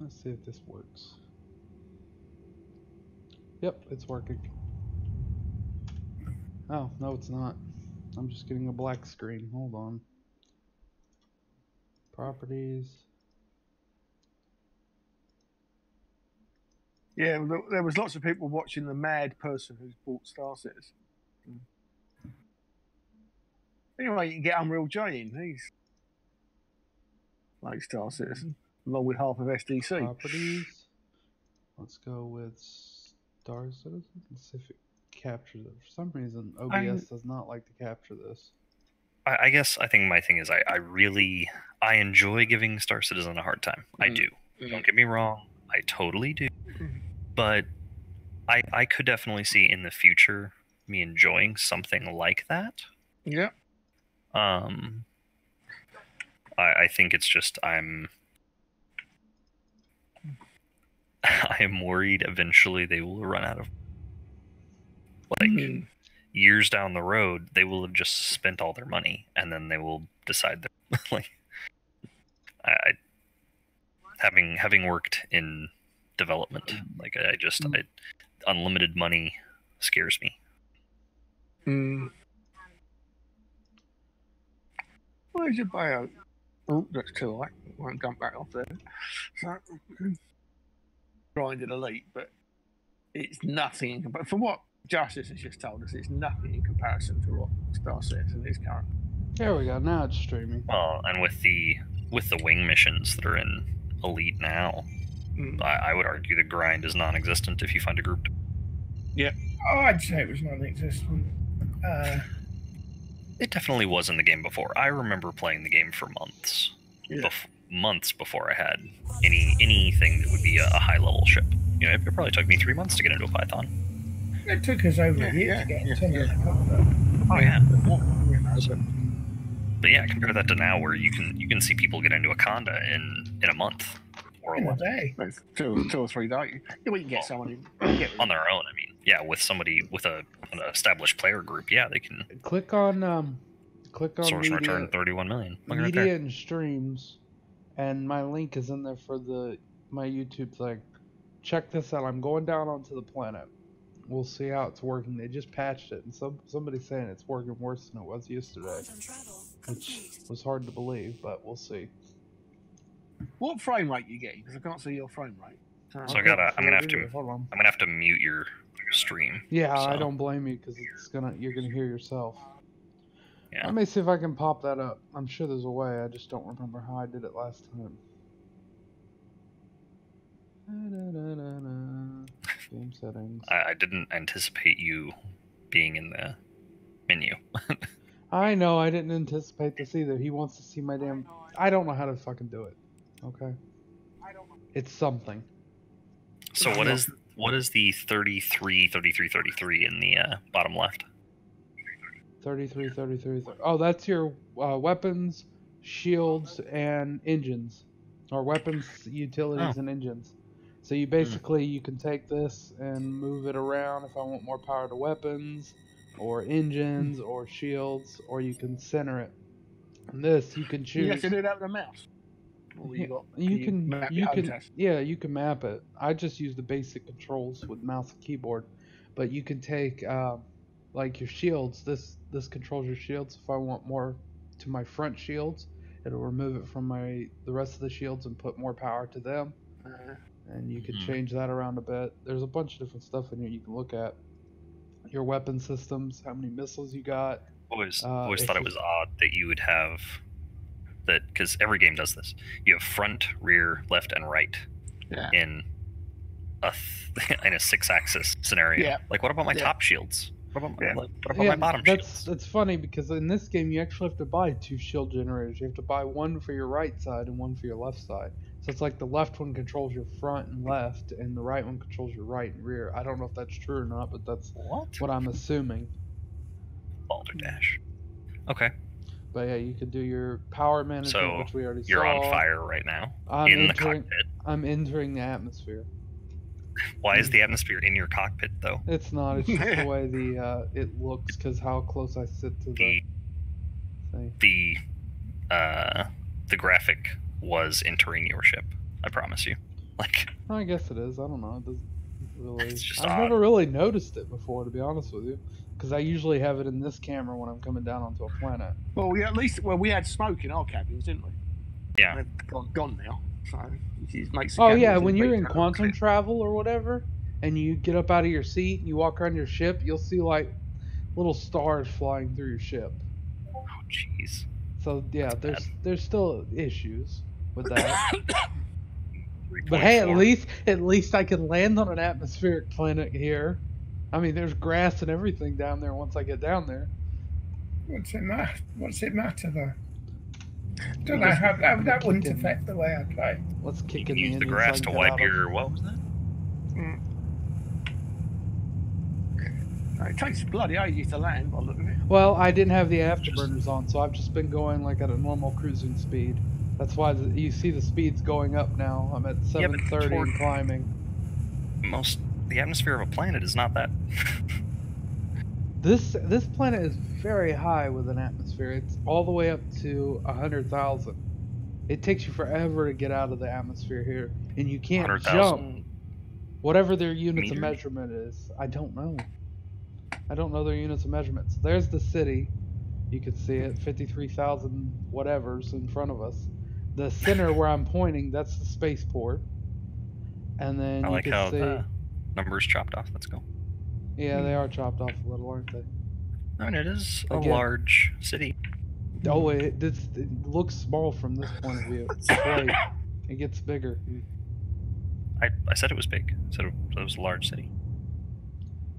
Let's see if this works. Yep, it's working. Oh, no, it's not. I'm just getting a black screen. Hold on. Properties. Yeah, there was lots of people watching the mad person who's bought Star Citizen. Anyway, you can get Unreal J in. He's like Star Citizen, along with half of SDC. Properties. Let's go with Star Citizen and see if it captures it. For some reason, OBS does not like to capture this. I guess I think my thing is I enjoy giving Star Citizen a hard time. I do. Don't get me wrong. I totally do. But I could definitely see in the future me enjoying something like that. Yeah. I think it's just I am worried eventually they will run out of years down the road, they will have just spent all their money, and then they will decide that like having worked in development, like unlimited money scares me. Why did you buy a... Oh, that's too light. I won't jump back off there. So, trying to delete, but it's nothing. But from what Justice has just told us, it's nothing in comparison to what Star Citizen is currently. There we go. Now it's streaming. Well, and with the wing missions that are in Elite now, I would argue the grind is non-existent if you find a group. Yeah. Oh, I'd say it was non-existent. It definitely was in the game before. I remember playing the game for months. Yeah. Months before I had anything that would be a high-level ship. You know, it probably took me 3 months to get into a Python. It took us over a year to get into it. Oh yeah. But yeah, compare that to now, where you can see people get into a Conda in a month or in a day. Two or 3 days. Yeah, we can get someone in on their own. I mean, yeah, with somebody with an established player group, yeah, they can click on source media, and return 31 million. Media right and streams, and my link is in there for my YouTube thing. Check this out. I'm going down onto the planet. We'll see how it's working. They just patched it, and somebody's saying it's working worse than it was yesterday, which was hard to believe, but we'll see. What frame rate you getting? Because I can't see your frame rate. So I'm gonna have to mute your stream. Yeah, so. I don't blame you, because you're gonna hear yourself. Yeah. Let me see if I can pop that up. I'm sure there's a way. I just don't remember how I did it last time. Game settings. I didn't anticipate you being in the menu. I know, I didn't anticipate this either. He wants to see my damn... I don't know how to fucking do it. Okay? It's something. So what is the 33 in the bottom left? 33. Oh, that's your weapons, shields, and engines. Or weapons, utilities, and engines. So you basically, you can take this and move it around if I want more power to weapons, or engines, or shields, or you can center it. And this, you can choose. You have to do it with a mouse. You can map it. I just use the basic controls with mouse and keyboard. But you can take, like your shields, this controls your shields. If I want more to my front shields, it'll remove it from the rest of the shields and put more power to them. And you can change that around a bit. There's a bunch of different stuff in here you can look at. Your weapon systems, how many missiles you got. Always thought it was odd that you would have that, because every game does this. You have front, rear, left, and right in a 6-axis scenario. Yeah. Like, what about my top shields? What about my bottom shields? That's funny, because in this game you actually have to buy 2 shield generators. You have to buy one for your right side and one for your left side. So it's like the left one controls your front and left, and the right one controls your right and rear. I don't know if that's true or not, but that's what I'm assuming. Balderdash. Okay. But yeah, you could do your power management, which we already saw. You're on fire right now in the cockpit. I'm entering the atmosphere. Why is the atmosphere in your cockpit, though? It's not. It's just the way it looks, because how close I sit to the thing. The graphic was entering your ship. I promise you. Like, I guess it is. I don't know. It doesn't really. it's just I've odd. never really noticed it before, to be honest with you, because I usually have it in this camera when I'm coming down onto a planet. Well, we had smoke in our cabins, didn't we? Yeah. They've gone now, so it makes the Oh yeah, cabins when you're in better. quantum travel or whatever, and you get up out of your seat and you walk around your ship, you'll see like little stars flying through your ship. Oh, jeez. So yeah, That's there's still issues with that. 3.4. But hey, at least I can land on an atmospheric planet here. I mean, there's grass and everything down there once I get down there. What's it matter though? Don't know how that wouldn't affect the way I play. Let's kick You in can use the grass to wipe your... What was that? It takes bloody ages to land by the look of it. Well, I didn't have the afterburners on, so I've just been going like at a normal cruising speed. That's why you see the speeds going up now. I'm at 730 and climbing. The atmosphere of a planet is not that. This planet is very high with an atmosphere. It's all the way up to 100,000. It takes you forever to get out of the atmosphere here, and you can't jump. Whatever their units of measurement is, I don't know. I don't know their units of measurements. There's the city. You can see it, 53,000 whatever's in front of us. The center where I'm pointing, that's the spaceport. And then I like you can how see the numbers chopped off. Let's go. Yeah, they are chopped off a little, aren't they? I mean, it is a large city. Oh, it looks small from this point of view. Wait, it gets bigger. I said it was big. I said it was a large city.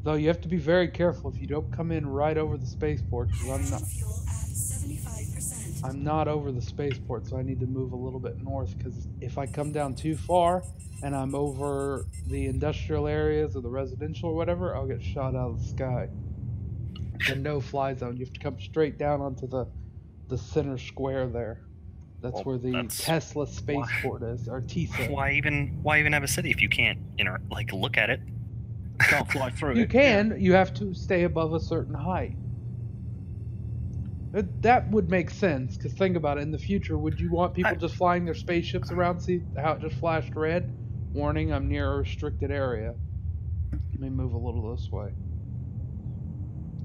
Though you have to be very careful if you don't come in right over the spaceport, because I'm not over the spaceport, so I need to move a little bit north, because if I come down too far and I'm over the industrial areas or the residential or whatever, I'll get shot out of the sky. The no-fly zone. You have to come straight down onto the center square there. That's where the Tesla spaceport is, or TSA. Why even have a city if you can't look at it? Can't fly through it. You can. Yeah. You have to stay above a certain height. That would make sense, because think about it. In the future, would you want people just flying their spaceships around? See how it just flashed red? Warning, I'm near a restricted area. Let me move a little this way.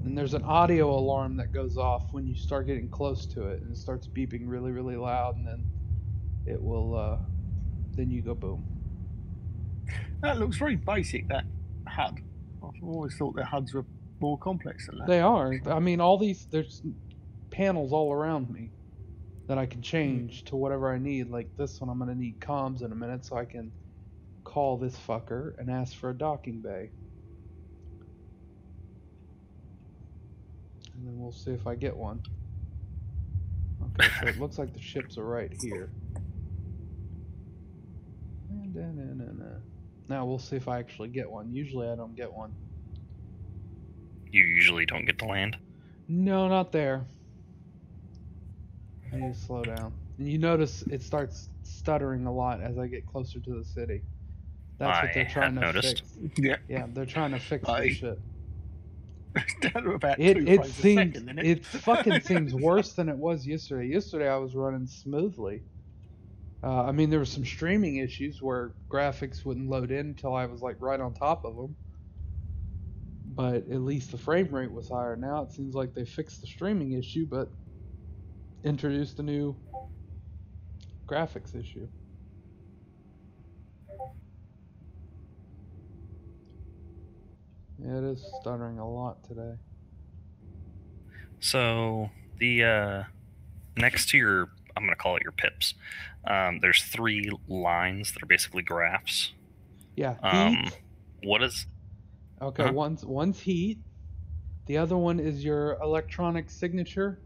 And there's an audio alarm that goes off when you start getting close to it, and it starts beeping really, really loud, and then it will, then you go boom. That looks very basic, that HUD. I've always thought their HUDs were more complex than that. They are. I mean, there's panels all around me that I can change to whatever I need. Like this one, I'm going to need comms in a minute, so I can call this fucker and ask for a docking bay. And then we'll see if I get one. Okay, so it looks like the ships are right here. Now we'll see if I actually get one. Usually I don't get one. You usually don't get to land? No, not there. I need to slow down. And you notice it starts stuttering a lot as I get closer to the city. That's what they're trying to fix. Yeah, they're trying to fix this shit. It fucking seems worse than it was yesterday. Yesterday I was running smoothly. I mean, there were some streaming issues where graphics wouldn't load in until I was like right on top of them. But at least the frame rate was higher. Now it seems like they fixed the streaming issue, but introduced a new graphics issue. Yeah, it is stuttering a lot today. So the next to your, I'm going to call it your pips, there's 3 lines that are basically graphs. Yeah. Heat. What is? Okay, one's heat. The other one is your electronic signature.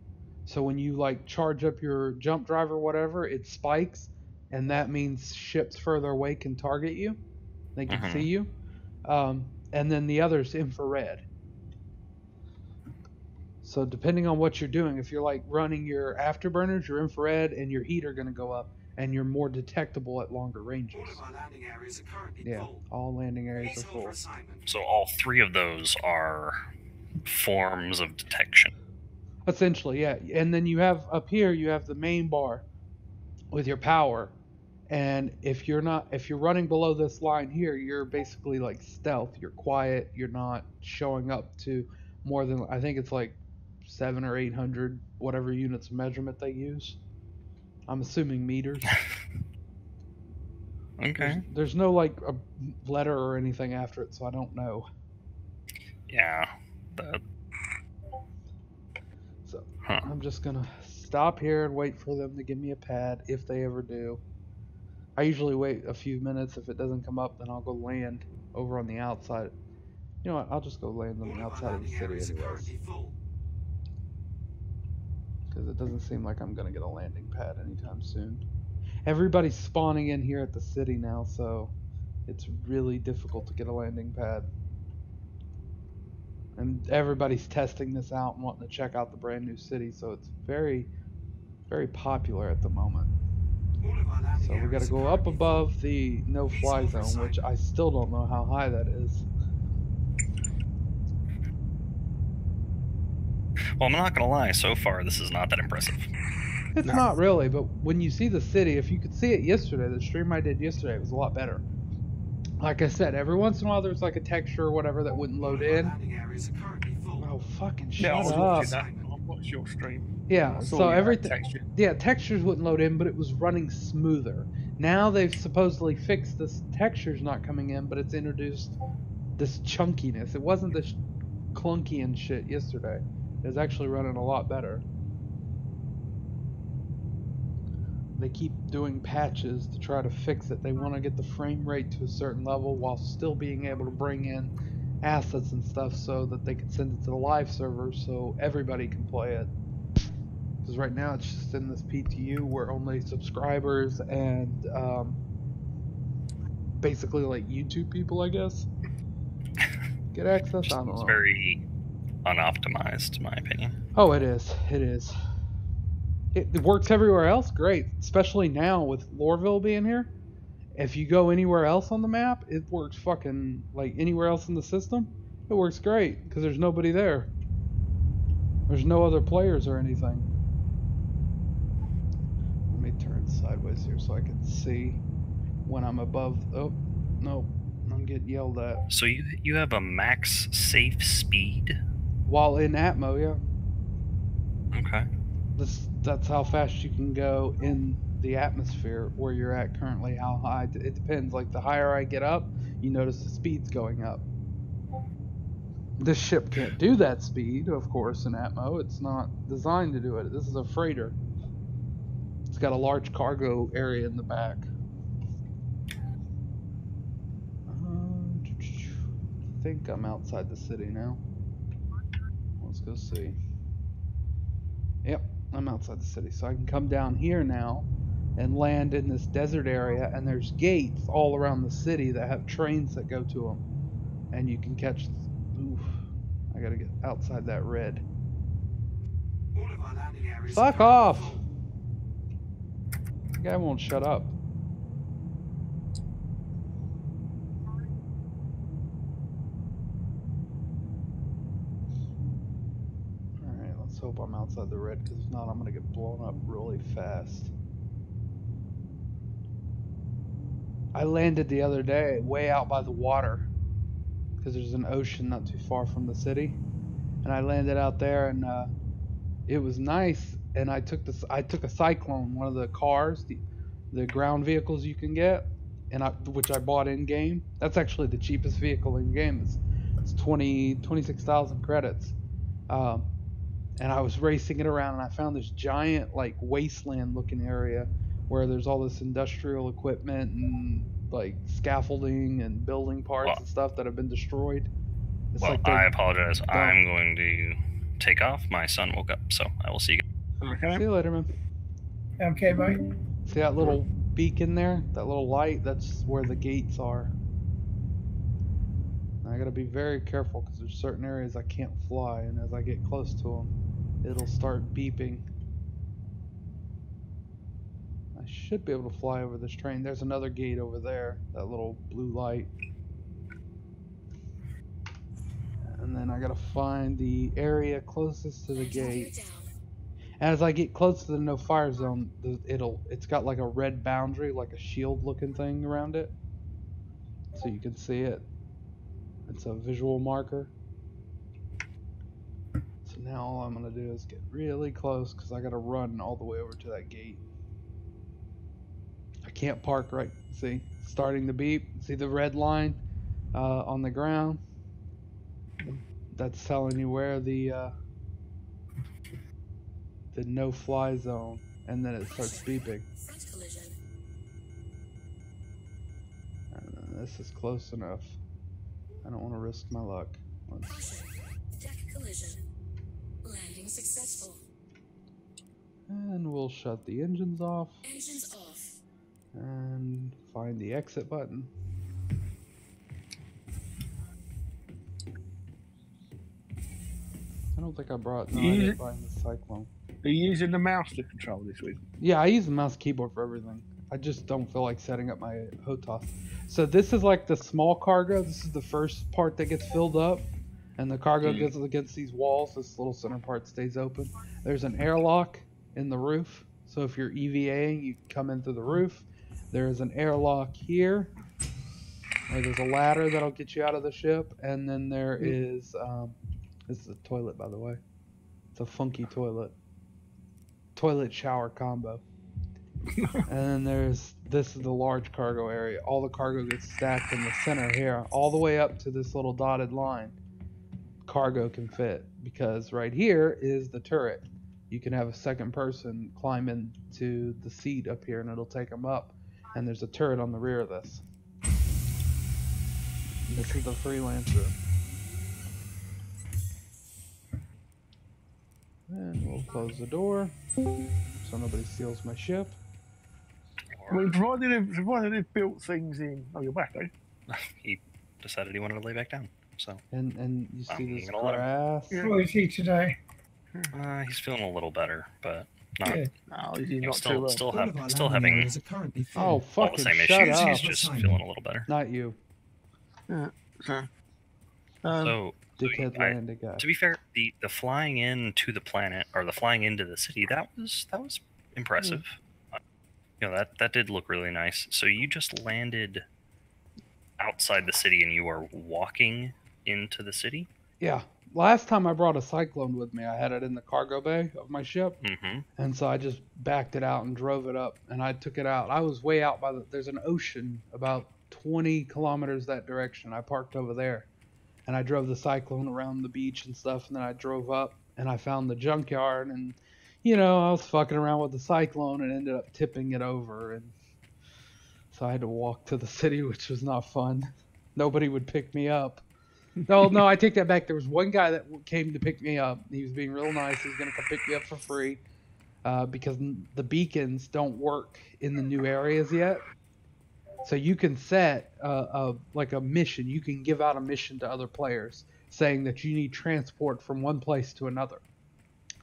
So when you like charge up your jump drive or whatever, it spikes, and that means ships further away can target you. They can see you. And then the other's infrared. So depending on what you're doing, if you're like running your afterburners, your infrared and your heat are going to go up, and you're more detectable at longer ranges. All of our landing areas are currently full. All landing areas are full. So all 3 of those are forms of detection. Essentially, yeah. And then you have up here, you have the main bar with your power, And if you're running below this line here, you're basically like stealth. You're quiet. You're not showing up to more than, I think it's like 700 or 800, whatever units of measurement they use. I'm assuming meters. Okay. There's no like a letter or anything after it, so I don't know. Yeah. So I'm just gonna stop here and wait for them to give me a pad if they ever do. I usually wait a few minutes. If it doesn't come up, then I'll go land over on the outside. You know what? I'll just go land on the outside of the city anyways. Because it doesn't seem like I'm going to get a landing pad anytime soon. Everybody's spawning in here at the city now, so it's really difficult to get a landing pad. And everybody's testing this out and wanting to check out the brand new city, so it's very, very popular at the moment. So we got to go up above the no-fly zone, which I still don't know how high that is. Well, I'm not gonna lie, so far this is not that impressive. It's not really, but when you see the city, if you could see it yesterday, the stream I did yesterday, it was a lot better. Like I said, every once in a while there's like a texture or whatever that wouldn't load in. Oh, fucking shut up. What's your stream? Yeah, so everything. Yeah, textures wouldn't load in, but it was running smoother. Now they've supposedly fixed this textures not coming in, but it's introduced this chunkiness. It wasn't this clunky and shit yesterday. It was actually running a lot better. They keep doing patches to try to fix it. They want to get the frame rate to a certain level while still being able to bring in assets and stuff so that they can send it to the live server so everybody can play it. Because right now it's just in this PTU where only subscribers and basically like YouTube people, I guess, get access. I don't know. It's very unoptimized, in my opinion. Oh, it is. It is. It works everywhere else, great. Especially now with Lorville being here. If you go anywhere else on the map, it works fucking like anywhere else in the system. It works great because there's nobody there. There's no other players or anything. Let me turn sideways here so I can see when I'm above. Oh, no, I'm getting yelled at. So you have a max safe speed? While in Atmo, yeah. Okay. That's how fast you can go in the atmosphere where you're at currently. How high? It depends. Like the higher I get up, you notice the speed's going up. This ship can't do that speed, of course, in Atmo. It's not designed to do it. This is a freighter. It's got a large cargo area in the back. I think I'm outside the city now. Let's go see. Yep, I'm outside the city, so I can come down here now and land in this desert area, and there's gates all around the city that have trains that go to them, and you can catch. Oof, I gotta get outside that red. Fuck off! The guy won't shut up. Let's hope I'm outside the red, because if not, I'm going to get blown up really fast. I landed the other day way out by the water, because there's an ocean not too far from the city. And I landed out there, and it was nice. And I took a Cyclone, one of the cars, the ground vehicles you can get, and which I bought in game. That's actually the cheapest vehicle in game. It's 26,000 credits. And I was racing it around, and I found this giant, like, wasteland-looking area where there's all this industrial equipment and, like, scaffolding and building parts and stuff that have been destroyed. It's well, like I apologize. I'm going to take off. My son woke up, so I will see you. Okay. See you later, man. Okay, bye. See that little beacon there? That little light? That's where the gates are. I gotta be very careful because there's certain areas I can't fly, and as I get close to them, it'll start beeping. I should be able to fly over this train. There's another gate over there, that little blue light. And then I gotta find the area closest to the gate. As I get close to the no fire zone, it's got like a red boundary, like a shield looking thing around it. So you can see it. It's a visual marker. So now all I'm going to do is get really close because I got to run all the way over to that gate. I can't park right. See, starting to beep. See the red line on the ground? That's telling you where the no-fly zone, and then it starts beeping. This is close enough. I don't want to risk my luck. Deck collision. Landing successful. And we'll shut the engines off. Engines off. And find the exit button. I don't think I brought. No, I didn't find the cyclone. Are you using the mouse to control this week? Yeah, I use the mouse keyboard for everything. I just don't feel like setting up my HOTAS. So this is like the small cargo. This is the first part that gets filled up. And the cargo gets against these walls. This little center part stays open. There's an airlock in the roof. So if you're EVAing, you come in through the roof. There's an airlock here. There's a ladder that'll get you out of the ship. And then there is... this is a toilet, by the way. It's a funky toilet. Toilet shower combo. And then this is the large cargo area. All the cargo gets stacked in the center here, all the way up to this little dotted line. Cargo can fit because right here is the turret. You can have a second person climb into the seat up here and it'll take them up. And there's a turret on the rear of this. This is the freelancer. And we'll close the door so nobody steals my ship. Well, provided they've built things in. Oh, you're back, eh? He decided he wanted to lay back down. So. And you see this grass. How is he today? He's feeling a little better, but not. Good. No, he's not still too still having Oh, all fucking the same shut issues. up. He's just feeling a little better. Not you. Yeah. So Dickhead landed guy. to be fair, the flying into the planet or the flying into the city that was impressive. You know, that did look really nice. So you just landed outside the city and you are walking into the city? Yeah. Last time I brought a cyclone with me, I had it in the cargo bay of my ship. Mm-hmm. And so I just backed it out and drove it up and I took it out. I was way out there's an ocean about 20 kilometers that direction. I parked over there and I drove the cyclone around the beach and stuff. And then I drove up and I found the junkyard and, you know, I was fucking around with the cyclone and ended up tipping it over. And so I had to walk to the city, which was not fun. Nobody would pick me up. No, I take that back. There was one guy that came to pick me up. He was being real nice. He was going to come pick me up for free because the beacons don't work in the new areas yet. So you can set like a mission. You can give out a mission to other players saying that you need transport from one place to another.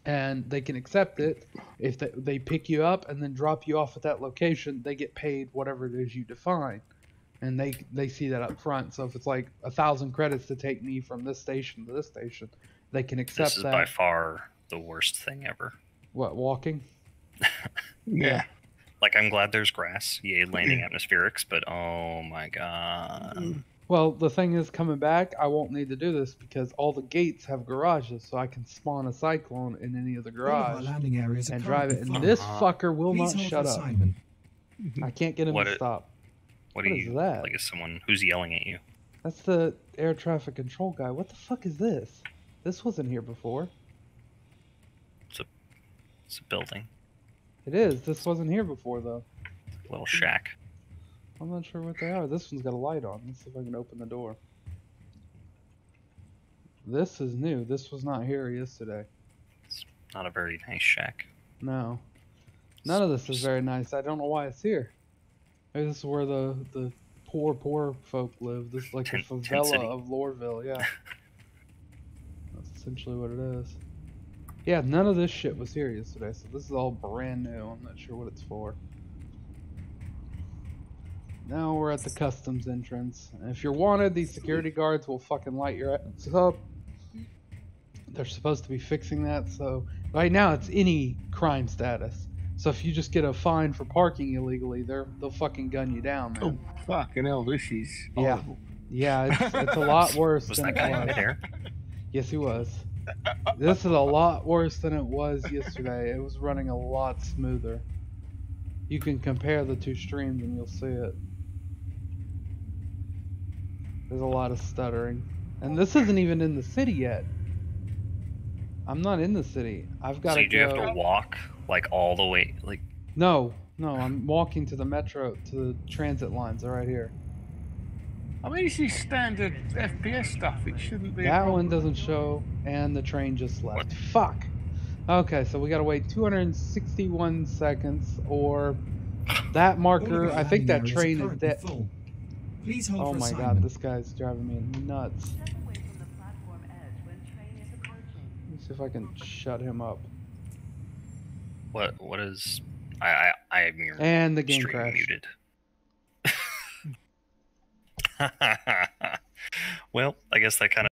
And they can accept it. If they pick you up and then drop you off at that location, they get paid whatever it is you define. And they see that up front. So if it's like 1,000 credits to take me from this station to this station, they can accept that. This is by far the worst thing ever. What, walking? Yeah. Like, I'm glad there's grass. Yay, landing atmospherics, but oh my god. Well, the thing is, coming back, I won't need to do this because all the gates have garages, so I can spawn a cyclone in any of the garage and drive it. And this fucker will not shut up. I can't get him to stop. What is that? Like, is someone who's yelling at you? That's the air traffic control guy. What the fuck is this? This wasn't here before. It's a building. It is. This wasn't here before, though. A little shack. I'm not sure what they are. This one's got a light on. Let's see if I can open the door. This is new. This was not here yesterday. It's not a very nice shack. No. None of this is very nice. I don't know why it's here. Maybe this is where the poor folk live. This is like the favela of Loreville, yeah. That's essentially what it is. Yeah, none of this shit was here yesterday, so this is all brand new. I'm not sure what it's for. Now we're at the customs entrance. And if you're wanted, these security guards will fucking light your ass up. they're supposed to be fixing that. So right now it's any crime status. So if you just get a fine for parking illegally, they'll fucking gun you down, man. Oh fucking hell, this is horrible. Yeah, it's a lot worse Was than that it guy in was. midair? Yes, he was. This is a lot worse than it was yesterday. It was running a lot smoother. You can compare the two streams and you'll see it. There's a lot of stuttering. And this isn't even in the city yet. I'm not in the city. I've got to go. So you do have to walk like all the way, like. No, I'm walking to the metro, to the transit lines. They're right here. I mean, this is standard FPS stuff. It shouldn't be. That one doesn't show, and the train just left. What? Fuck. Okay, so we gotta wait 261 seconds, or that marker. I think that train is dead. Please hold oh for my assignment. god, this guy's driving me nuts. Let's see if I can shut him up. What is? I am your and the game stream crashed. Muted. Well, I guess that kind of.